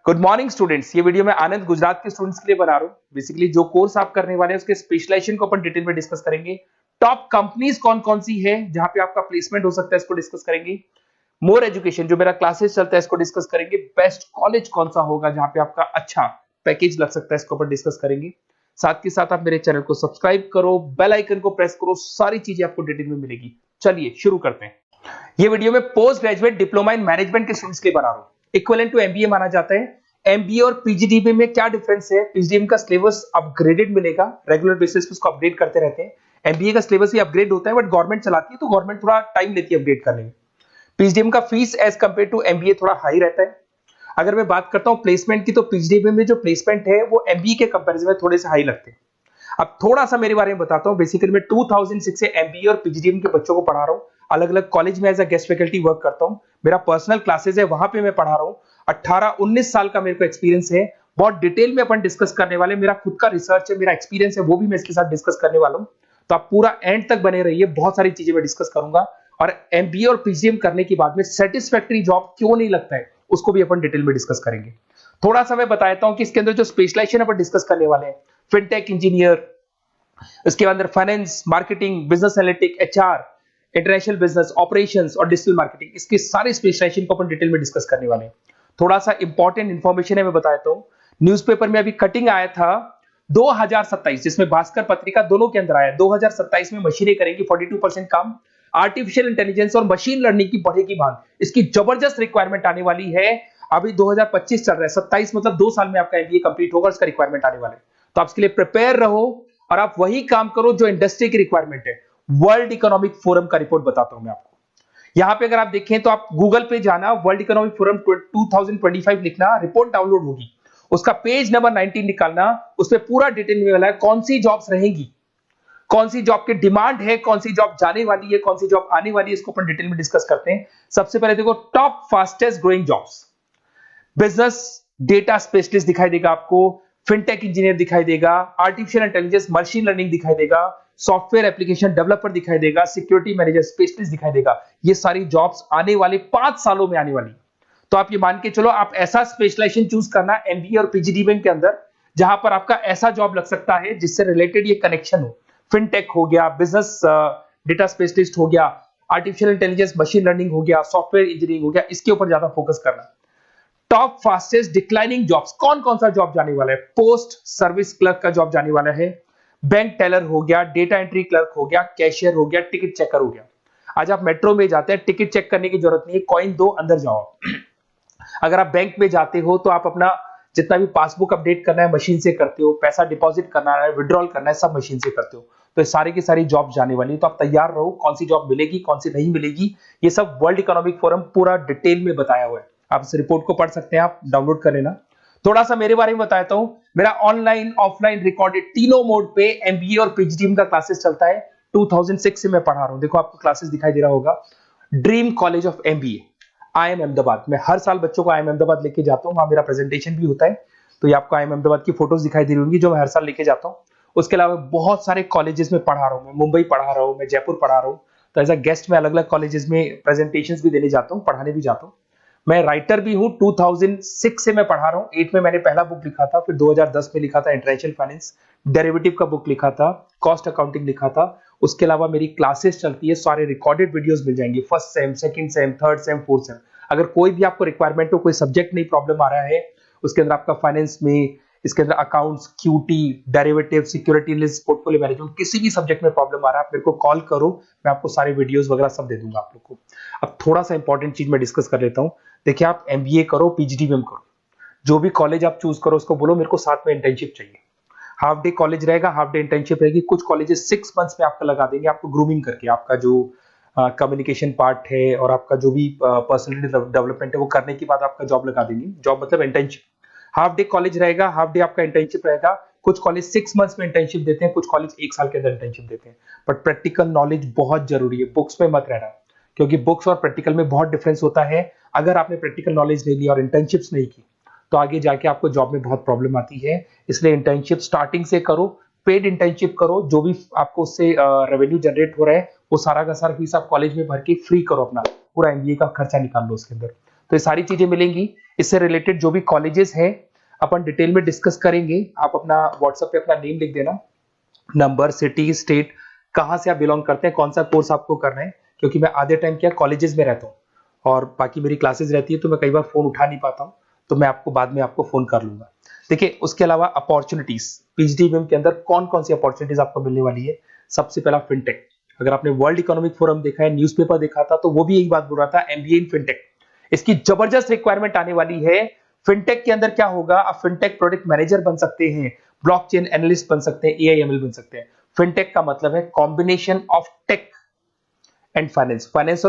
Good morning students. ये video मैं आनंद गुजरात के स्टूडेंट्स के लिए बना रहा हूँ। बेसिकली जो कोर्स आप करने वाले हैं उसके स्पेशलाइजेशन को अपन डिटेल में डिस्कस करेंगे। टॉप कंपनीज कौन कौन सी है जहां पे आपका प्लेसमेंट हो सकता है, इसको डिस्कस करेंगे। मोर एजुकेशन जो मेरा क्लासेस चलता है इसको डिस्कस करेंगे। बेस्ट कॉलेज कौन सा होगा जहां पे आपका अच्छा पैकेज लग सकता है, इसको अपन डिस्कस करेंगे। साथ के साथ आप मेरे चैनल को सब्सक्राइब करो, बेल आइकन को प्रेस करो, सारी चीजें आपको डिटेल में मिलेगी। चलिए शुरू करते हैं। ये वीडियो में post graduate diploma in management के स्टूडेंट्स के लिए बना रहा हूँ। इक्विवेलेंट टू एमबीए माना जाता है। एमबीए और पीजीडीबी में क्या डिफरेंस है? पीजीडीबी का सिलेबस अपग्रेडेड मिलेगा, रेगुलर बेसिस पे उसको अपडेट करते रहते हैं। एमबीए का सिलेबस भी अपग्रेड होता है, बट गवर्नमेंट चलाती है तो गवर्नमेंट थोड़ा टाइम लेती है अपडेट करने में। पीजीडीबी का fees as compare to MBA थोड़ा हाई रहता है। अगर मैं बात करता हूं प्लेसमेंट की, तो पीजीडीबी में जो प्लेसमेंट है वो एमबीए के कंपैरिजन में थोड़े से हाई लगते हैं। अब थोड़ा सा मेरे बारे में बताता हूं। बेसिकली मैं 2006 से एमबीए और पीजीडीएम के बच्चों को पढ़ा रहा हूं। अलग अलग कॉलेज में as a guest faculty work करता हूं। मेरा पर्सनल क्लासेस है, वहां पे मैं पढ़ा रहा हूं। 18-19 साल का मेरे को एक्सपीरियंस है। बहुत डिटेल में अपन डिस्कस करने वाले। मेरा खुद का रिसर्च है, मेरा एक्सपीरियंस है, वो भी मैं इसके साथ डिस्कस करने वाला हूं। तो आप पूरा एंड तक बने रहिए, बहुत सारी चीजें मैं डिस्कस करूंगा। और एमबीए और पीजीडीएम करने के बाद में सेटिस्फैक्टरी जॉब क्यों नहीं लगता है, उसको भी अपन डिटेल में डिस्कस करेंगे। थोड़ा सा मैं बताता हूं कि इसके अंदर जो स्पेशलाइजेशन अपन डिस्कस करने वाले हैं, फिनटेक इंजीनियर, इसके अंदर finance, marketing, business analytic, HR, international business, operations और डिजिटल मार्केटिंग, इसके सारे स्पेशलाइजेशन को अपन डिटेल में डिस्कस करने वाले हैं। थोड़ा सा इंपॉर्टेंट इंफॉर्मेशन है, मैं बताता हूं। न्यूज़पेपर में अभी कटिंग आया था 2027, जिसमें भास्कर पत्रिका दोनों के अंदर आया। 2027 में मशीनें करेंगी 42% काम। आर्टिफिशियल इंटेलिजेंस और मशीन लर्निंग की बढ़ेगी मांग। इसकी जबरदस्त रिक्वायरमेंट आने वाली है। अभी 2025 चल रहा है, 27 मतलब 2 साल में आपका एमबीए कंप्लीट होगा, उसका रिक्वायरमेंट आने वाला है। तो आप इसके लिए प्रिपेयर रहो और आप वही काम करो जो इंडस्ट्री की रिक्वायरमेंट है। वर्ल्ड इकोनॉमिक फोरम का रिपोर्ट बताता हूं मैं आपको। यहां पे अगर आप देखें तो आप गूगल पे जाना, वर्ल्ड इकोनॉमिक फोरम 2025 लिखना, रिपोर्ट डाउनलोड होगी। उसका पेज नंबर 19 निकालना, उसमें पूरा डिटेल में मिला है कौन सी जॉब्स रहेंगी, कौन सी जॉब की डिमांड है, कौन सी जॉब जाने वाली है, कौन सी जॉब आने वाली है। इसको अपन डिटेल में डिस्कस करते हैं। सबसे पहले देखो, top fastest growing jobs. Business data specialist दिखाई देगा आपको, फिनटेक इंजीनियर दिखाई देगा, आर्टिफिशियल इंटेलिजेंस मशीन लर्निंग दिखाई देगा, सॉफ्टवेयर एप्लीकेशन डेवलपर दिखाई देगा, सिक्योरिटी मैनेजर स्पेशलिस्ट दिखाई देगा। ये सारी जॉब्स आने वाले 5 सालों में आने वाली। तो आप ये मान के चलो, आप ऐसा स्पेशलाइजेशन चूज करना एमबीए और पीजीडीएम के अंदर जहां पर आपका ऐसा जॉब लग सकता है जिससे रिलेटेड ये कनेक्शन हो। फिनटेक हो गया, बिजनेस डेटा स्पेशलिस्ट हो गया, आर्टिफिशियल इंटेलिजेंस मशीन लर्निंग हो गया, सॉफ्टवेयर इंजीनियरिंग हो गया, इसके ऊपर ज्यादा फोकस करना। टॉप फास्टेस्ट डिक्लाइनिंग जॉब्स, कौन कौन सा जॉब जाने वाला है? पोस्ट सर्विस क्लर्क का जॉब जाने वाला है, बैंक टेलर हो गया, डेटा एंट्री क्लर्क हो गया, कैशियर हो गया, टिकट चेकर हो गया। आज आप मेट्रो में जाते हैं, टिकट चेक करने की जरूरत नहीं है, कॉइन दो अंदर जाओ। अगर आप बैंक में जाते हो तो आप अपना जितना भी पासबुक अपडेट करना है मशीन से करते हो, पैसा डिपॉजिट करना है, विड्रॉल करना है, सब मशीन से करते हो। तो ये सारी की सारी जॉब जाने वाली है। तो आप तैयार रहो, कौन सी जॉब मिलेगी, कौन सी नहीं मिलेगी, ये सब वर्ल्ड इकोनॉमिक फोरम पूरा डिटेल में बताया हुआ है। आप इस रिपोर्ट को पढ़ सकते हैं, आप डाउनलोड कर लेना। थोड़ा सा मेरे बारे में बताता हूं। मेरा ऑनलाइन ऑफलाइन रिकॉर्डेड तीनों मोड पे एमबीए और पीजीडीएम का क्लासेस चलता है। 2006 से मैं पढ़ा रहा हूं। देखो आपको क्लासेस दिखाई दे रहा होगा। Dream college of MBA, IIM Ahmedabad. मैं हर साल बच्चों को आईएम अहमदाबाद लेके जाता हूं, वहां मेरा प्रेजेंटेशन भी होता है। तो ये आपको आईएम अहमदाबाद की फोटोज दिखाई दे रही होंगी जो मैं हर साल लेके जाता हूं। उसके अलावा बहुत सारे कॉलेजेस में पढ़ा रहा हूं। मैं मुंबई पढ़ा रहा हूं, मैं जयपुर पढ़ा रहा हूं। तो एज अ गेस्ट में अलग अलग कॉलेजेस में प्रेजेंटेशन भी देने जाता हूं, पढ़ाने भी जाता हूं। मैं राइटर भी हूं। 2006 से मैं पढ़ा रहा हूं। 8 में मैंने पहला बुक लिखा था, फिर 2010 में लिखा था इंटरनेशनल फाइनेंस, डेरिवेटिव का बुक लिखा था, कॉस्ट अकाउंटिंग लिखा था। उसके अलावा मेरी क्लासेस चलती है, सारे रिकॉर्डेड वीडियोस मिल जाएंगे, first sem, second same, third same, fourth same. अगर कोई भी आपको रिक्वायरमेंट हो, कोई सब्जेक्ट नहीं प्रॉब्लम आ रहा है, उसके अंदर आपका फाइनेंस में, इसके अंदर accounts, QT, derivative, security list, portfolio management, किसी भी सब्जेक्ट में प्रॉब्लम आ रहा है, आप मेरे को कॉल करो, मैं आपको सारे वीडियोस वगैरह सब दे दूंगा आप लोग को। अब थोड़ा सा इंपॉर्टेंट चीज मैं डिस्कस कर लेता हूं। देखिए, आप एमबीए करो, पीजीडीएम करो, जो भी कॉलेज आप चूज करो, उसको बोलो मेरे को साथ में इंटर्नशिप चाहिए। हाफ डे कॉलेज रहेगा, हाफ डे इंटर्नशिप रहेगी। कुछ कॉलेजेस 6 मंथ्स में आपका लगा देंगे, आपको ग्रूमिंग करके, आपका जो कम्युनिकेशन पार्ट है और आपका जो भी पर्सनैलिटी डेवलपमेंट है वो करने के बाद आपका जॉब लगा देंगे। जॉब मतलब इंटर्नशिप। हाफ डे कॉलेज रहेगा, हाफ डे आपका इंटर्नशिप रहेगा। कुछ कॉलेज 6 मंथ्स में इंटर्नशिप देते हैं, कुछ कॉलेज 1 साल के अंदर इंटर्नशिप देते हैं। बट प्रैक्टिकल नॉलेज बहुत जरूरी है, बुक्स में मत रहना, क्योंकि बुक्स और प्रैक्टिकल में बहुत डिफरेंस होता है। अगर आपने प्रैक्टिकल नॉलेज ले लिया और इंटर्नशिप्स नहीं की तो आगे जाके आपको जॉब में बहुत प्रॉब्लम आती है। इसलिए इंटर्नशिप स्टार्टिंग से करो, पेड इंटर्नशिप करो, जो भी आपको उससे रेवेन्यू जनरेट हो रहा है वो सारा का सारा फीस आप कॉलेज में भर के फ्री करो, अपना पूरा एमबीए का खर्चा निकाल लो उसके अंदर। तो ये सारी चीजें मिलेंगी। इससे रिलेटेड जो भी कॉलेजेस हैं अपन डिटेल में डिस्कस करेंगे। आप अपना व्हाट्सएप पे अपना नेम लिख देना, नंबर, सिटी, स्टेट, कहाँ से आप बिलोंग करते हैं, कौन सा कोर्स आपको करना है, क्योंकि मैं आधे टाइम क्या कॉलेजेस में रहता हूँ और बाकी मेरी क्लासेस रहती है, तो मैं कई बार फोन उठा नहीं पाता हूँ, तो मैं आपको बाद में आपको फोन कर लूंगा। देखिए, उसके अलावा अपॉर्चुनिटीज पीजीडीएमएम के अंदर कौन कौन सी अपॉर्चुनिटीज आपको मिलने वाली है। सबसे पहला फिनटेक। अगर आपने वर्ल्ड इकोनॉमिक फोरम देखा है, न्यूज़पेपर देखा था, तो वो भी यही बात बोल रहा था, एमबीए इन फिनटेक। इसकी जबरदस्त रिक्वायरमेंट आने वाली है। फिनटेक के अंदर क्या होगा, आप फिनटेक प्रोडक्ट मैनेजर बन सकते हैं, ब्लॉकचेन एनालिस्ट बन सकते हैं, एआईएमएल बन सकते हैं। फिनटेक का मतलब है combination of tech and finance. Finance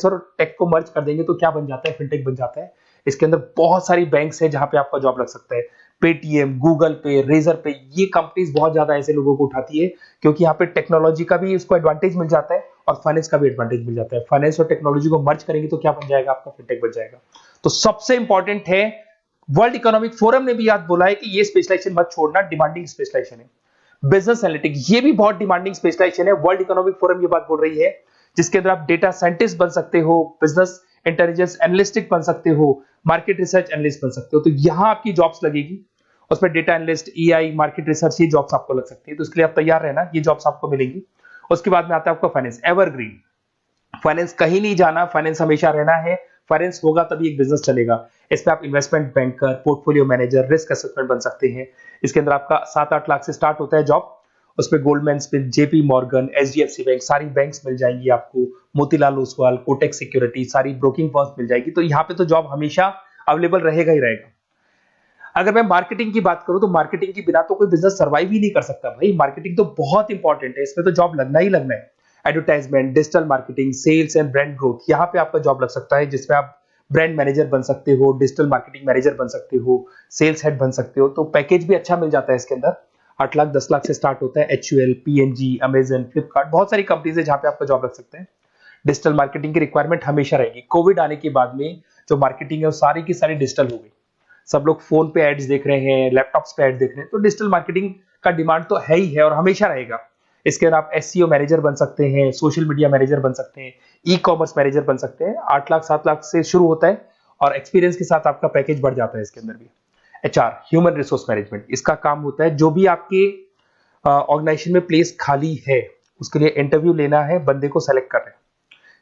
और टेक को मर्ज कर देंगे तो क्या बन जाता है, फिनटेक बन जाता है। इसके अंदर बहुत सारी बैंक्स है जहां पे आपका जॉब लग सकता है। पेटीएम, गूगल पे, रेजर पे, ये कंपनीज बहुत ज्यादा ऐसे लोगों को उठाती है, क्योंकि यहाँ पे टेक्नोलॉजी का भी उसको एडवांटेज मिल जाता है और फाइनेंस का भी एडवांटेज मिल जाता है। फाइनेंस और टेक्नोलॉजी को मर्ज करेंगे तो क्या बन जाएगा, आपका फिनटेक बन जाएगा। तो सबसे इंपॉर्टेंट है, वर्ल्ड इकोनॉमिक फोरम ने भी याद बोला है कि ये स्पेशलाइजेशन मत छोड़ना, डिमांडिंग स्पेशलाइजेशन है। बिजनेस एनालिटिक, ये भी बहुत डिमांडिंग स्पेशलाइजेशन है। वर्ल्ड इकोनॉमिक फोरम ये बात बोल रही है, जिसके अंदर आप डेटा साइंटिस्ट बन सकते हो, बिजनेस इंटेलिजेंस एनालिस्टिक बन सकते हो, मार्केट रिसर्च एनालिस्ट बन सकते हो। तो यहां आपकी जॉब्स लगेगी, उसमें data analyst, EI, market research, ये जॉब्स आपको लग सकती है। तो इसके लिए आप तैयार रहना, ये जॉब्स आपको मिलेंगी। उसके बाद में आता है आपका फाइनेंस, एवरग्रीन। फाइनेंस कहीं नहीं जाना, फाइनेंस हमेशा रहना है। फाइनेंस होगा तभी एक बिजनेस चलेगा। इसमें आप investment banker, portfolio manager, risk assessment बन सकते हैं। इसके अंदर आपका 7-8 लाख से स्टार्ट होता है जॉब। उसमें Goldman Smith, JP Morgan, HDFC bank, सारी बैंक्स मिल जाएंगी आपको, मोतीलाल ओसवाल, कोटेक सिक्योरिटी, सारी ब्रोकिंग फर्म्स मिल जाएगी। तो यहाँ पे तो जॉब हमेशा अवेलेबल रहेगा ही रहेगा। अगर मैं मार्केटिंग की बात करूं तो मार्केटिंग के बिना तो कोई बिजनेस सर्वाइव ही नहीं कर सकता भाई। मार्केटिंग तो बहुत इंपॉर्टेंट है, इसमें तो जॉब लगना ही लगना है। Advertisement, digital marketing, sales and brand growth, यहाँ पे आपका जॉब लग सकता है, जिसमें आप ब्रांड मैनेजर बन सकते हो, डिजिटल मार्केटिंग मैनेजर बन सकते हो, सेल्स हेड बन सकते हो। तो पैकेज भी अच्छा मिल जाता है इसके अंदर, 8 लाख 10 लाख से स्टार्ट होता है। एचयूएल, पीएनजी, अमेजन, फ्लिपकार्ट, बहुत सारी कंपनीज है जहां पे आपका जॉब लग सकते हैं। डिजिटल मार्केटिंग की रिक्वायरमेंट हमेशा रहेगी। कोविड आने के बाद में जो मार्केटिंग है वो सारी की सारी डिजिटल हो गई। सब लोग फोन पे एड्स देख रहे हैं, लैपटॉप्स पे एड देख रहे हैं, तो डिजिटल मार्केटिंग का डिमांड तो है ही है और हमेशा रहेगा। इसके अंदर आप एसईओ मैनेजर बन सकते हैं, सोशल मीडिया मैनेजर बन सकते हैं, ई कॉमर्स मैनेजर बन सकते हैं। 8 लाख 7 लाख से शुरू होता है और एक्सपीरियंस के साथ आपका पैकेज बढ़ जाता है इसके अंदर भी। एचआर, ह्यूमन रिसोर्स मैनेजमेंट, इसका काम होता है जो भी आपके ऑर्गेनाइजेशन में प्लेस खाली है उसके लिए इंटरव्यू लेना है, बंदे को सेलेक्ट करना है।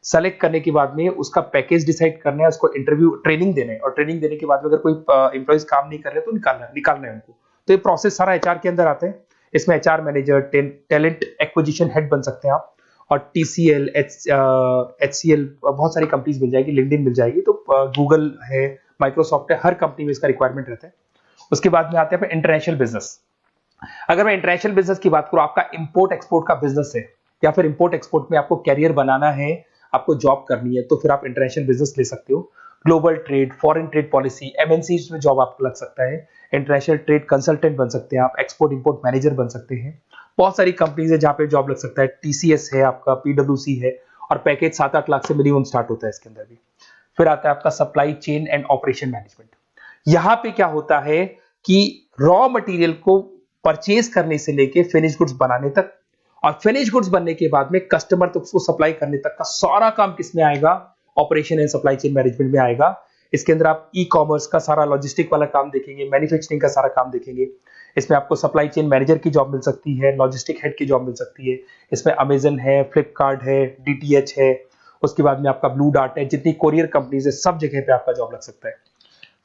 सेलेक्ट करने के बाद में उसका पैकेज डिसाइड करना है, उसको इंटरव्यू ट्रेनिंग देना है और ट्रेनिंग देने के बाद में अगर कोई एम्प्लॉइज काम नहीं कर रहे तो निकालना है उनको। तो ये प्रोसेस सारा एचआर के अंदर आता है। इसमें HR manager, talent acquisition head बन सकते हैं आप, और टीसीएल, एचसीएल, बहुत सारी कंपनीज मिल जाएगी, लिंक्डइन मिल जाएगी, तो गूगल है, माइक्रोसॉफ्ट है, हर कंपनी में इसका रिक्वायरमेंट रहता है। उसके बाद में आते हैं इंटरनेशनल बिजनेस। अगर मैं इंटरनेशनल बिजनेस की बात करूं, आपका इंपोर्ट एक्सपोर्ट का बिजनेस है या फिर इंपोर्ट एक्सपोर्ट में आपको कैरियर बनाना है, आपको जॉब करनी है, तो फिर आप इंटरनेशनल बिजनेस ले सकते हो। Global trade, foreign trade policy, MNC में जॉब आपको लग सकता है। इंटरनेशनल ट्रेड कंसल्टेंट बन सकते हैं आप, एक्सपोर्ट इंपोर्ट मैनेजर बन सकते हैं। बहुत सारी कंपनीज है जहां पे जॉब लग सकता है। टीसीएस है आपका, पीडब्ल्यूसी है, और पैकेज 7-8 लाख से मिनिमम स्टार्ट होता है इसके अंदर भी। फिर आता है आपका supply chain and operation management. यहां पे क्या होता है कि रॉ मटेरियल को परचेज करने से लेके फिनिश गुड्स बनाने तक, और फिनिश गुड्स बनने के बाद में कस्टमर तक उसको सप्लाई करने तक का सारा काम किस में आएगा, operation and supply chain management में आएगा। इसके अंदर आप ई कॉमर्स का सारा लॉजिस्टिक वाला काम देखेंगे, मैन्युफैक्चरिंग का सारा काम देखेंगे। इसमें आपको सप्लाई चेन मैनेजर की जॉब मिल सकती है, लॉजिस्टिक हेड की जॉब मिल सकती है। इसमें अमेजन है, फ्लिपकार्ट है, डीटीएच है, उसके बाद में आपका ब्लू डार्ट है, जितनी कोरियर कंपनीज है सब जगह पे आपका जॉब लग सकता है।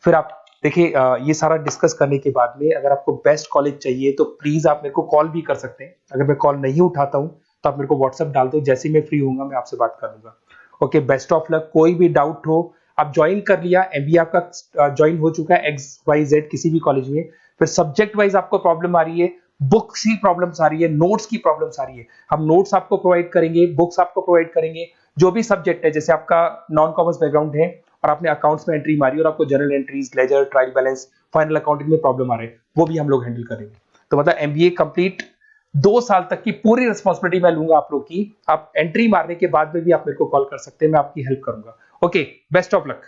फिर आप देखिए, ये सारा डिस्कस करने के बाद में अगर आपको बेस्ट कॉलेज चाहिए तो प्लीज आप मेरे को कॉल भी कर सकते हैं। अगर मैं कॉल नहीं उठाता हूं तो आप मेरे को व्हाट्सएप डाल दो, जैसे ही मैं फ्री होऊंगा मैं आपसे बात कर लूंगा। Okay, best of luck. कोई भी डाउट हो, आप ज्वाइन कर लिया, एमबीए आपका ज्वाइन हो चुका है XYZ किसी भी कॉलेज में, फिर सब्जेक्ट वाइज आपको प्रॉब्लम आ रही है, बुक्स की प्रॉब्लम्स आ रही है, नोट्स की प्रॉब्लम्स आ रही है, हम नोट्स आपको प्रोवाइड करेंगे, बुक्स आपको प्रोवाइड करेंगे। जो भी सब्जेक्ट है, जैसे आपका नॉन कॉमर्स बैकग्राउंड है और आपने अकाउंट्स में एंट्री मारी और आपको general entries, ledger, trial balance, final accounting में प्रॉब्लम आ रहे हैं, वो भी हम लोग हैंडल करेंगे। तो मतलब एमबीए कंप्लीट 2 साल तक की पूरी रिस्पॉन्सिबिलिटी मैं लूंगा आप लोग की। आप एंट्री मारने के बाद में भी आप मेरे को कॉल कर सकते हैं, मैं आपकी हेल्प करूंगा। Okay, best of luck.